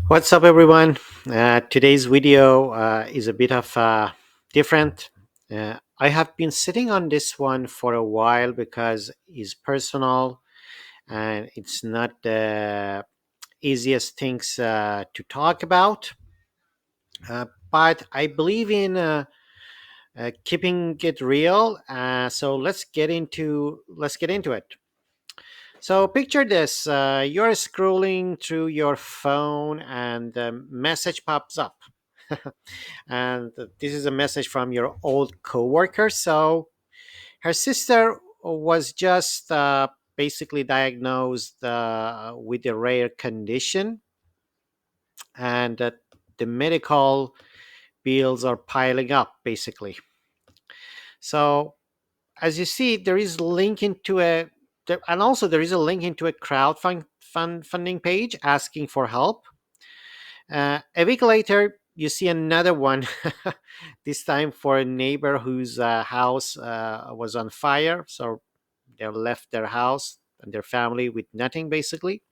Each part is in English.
What's up, everyone? Today's video is a bit of different. I have been sitting on this one for a while because it's personal and it's not the easiest things to talk about. But I believe in keeping it real. So let's get into it. So picture this: you're scrolling through your phone, and a message pops up. And this is a message from your old coworker. So her sister was just basically diagnosed with a rare condition, and the medical bills are piling up, basically. So as you see, there is link into and also there is a link into a funding page asking for help. A week later, you see another one, this time for a neighbor whose house was on fire. So they left their house and their family with nothing, basically.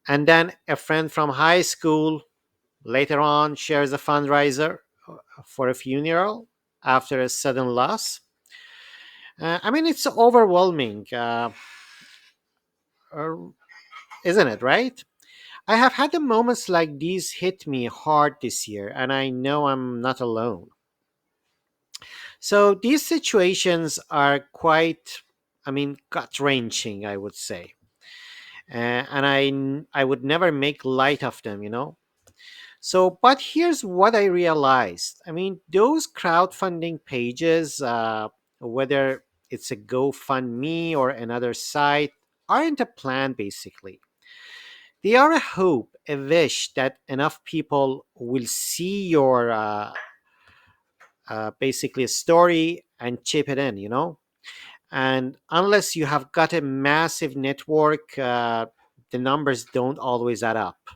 And then a friend from high school later on shares a fundraiser for a funeral after a sudden loss. I mean, it's overwhelming, uh, isn't it, right? I have had the moments like these hit me hard this year, and I know I'm not alone. So these situations are quite, I mean, gut wrenching, I would say. And I would never make light of them. So, but here's what I realized. I mean, those crowdfunding pages, whether it's a GoFundMe or another site, aren't a plan, basically. They are a hope, a wish that enough people will see your basically a story and chip it in. And unless you have got a massive network, the numbers don't always add up.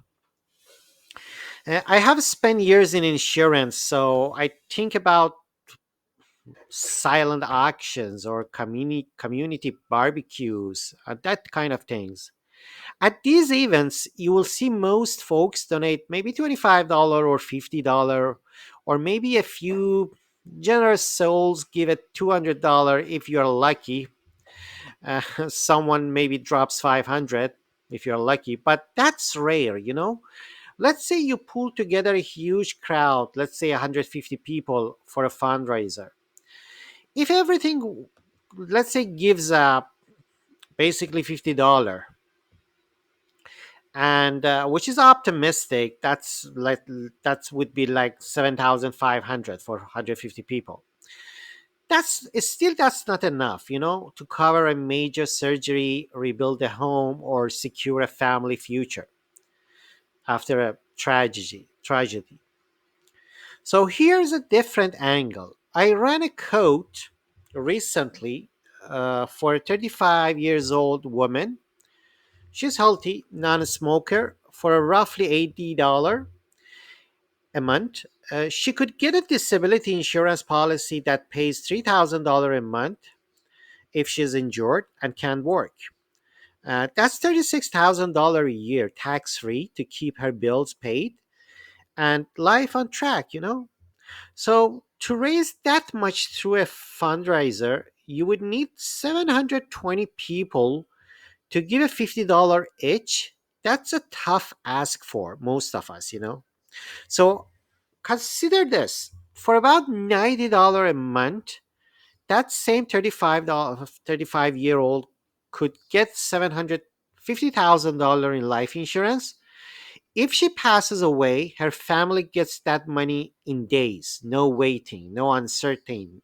I have spent years in insurance, so I think about silent auctions or community barbecues, that kind of things. At these events, you will see most folks donate maybe $25 or $50, or maybe a few generous souls give it $200 if you're lucky. Someone maybe drops 500 if you're lucky, but that's rare. Let's say you pull together a huge crowd, let's say 150 people for a fundraiser. If everything, let's say, gives basically $50, and which is optimistic, that's would be like 7,500 for 150 people. That's not enough to cover a major surgery, rebuild a home, or secure a family future after a tragedy. So here's a different angle. I ran a quote recently for a 35 years old woman. She's healthy, non-smoker, for a roughly $80 a month. She could get a disability insurance policy that pays $3,000 a month if she's injured and can't work. That's $36,000 a year tax free to keep her bills paid and life on track. So, to raise that much through a fundraiser, you would need 720 people to give a $50 each. That's a tough ask for most of us. So, consider this: for about $90 a month, that same $35-year-old could get $750,000 in life insurance. If she passes away, her family gets that money in days. No waiting, no uncertainty.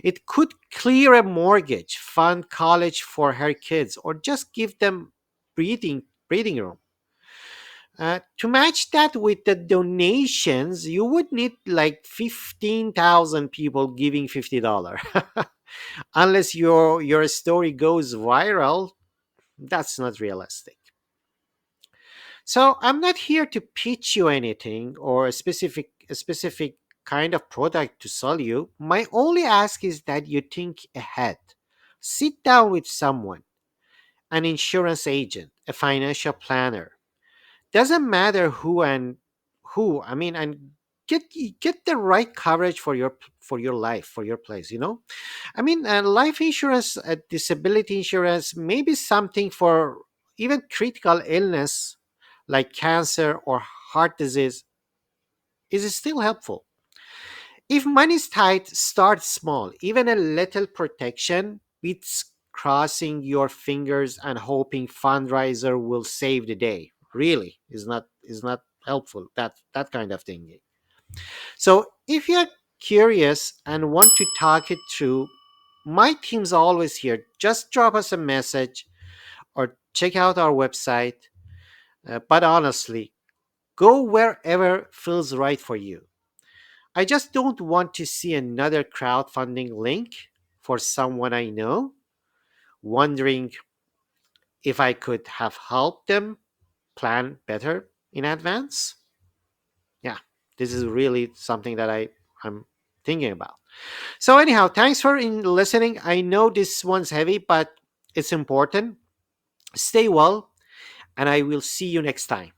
It could clear a mortgage, fund college for her kids, or just give them breathing room. To match that with the donations, you would need like 15,000 people giving $50. Unless your story goes viral, that's not realistic. So I'm not here to pitch you anything or a specific kind of product to sell you. My only ask is that you think ahead. Sit down with someone, an insurance agent, a financial planner. Doesn't matter who and who. I mean, and get get the right coverage for your life, for your place. I mean, life insurance, disability insurance, maybe something for even critical illness like cancer or heart disease is still helpful. If money is tight, start small. Even a little protection beats crossing your fingers and hoping fundraiser will save the day. Really, is not helpful. That kind of thing. So if you're curious and want to talk it through, my team's always here. Just drop us a message or check out our website. But honestly, go wherever feels right for you. I just don't want to see another crowdfunding link for someone I know, wondering if I could have helped them plan better in advance. Yeah, this is really something that I'm thinking about. So anyhow, thanks for listening. I know this one's heavy, but it's important. Stay well, and I will see you next time.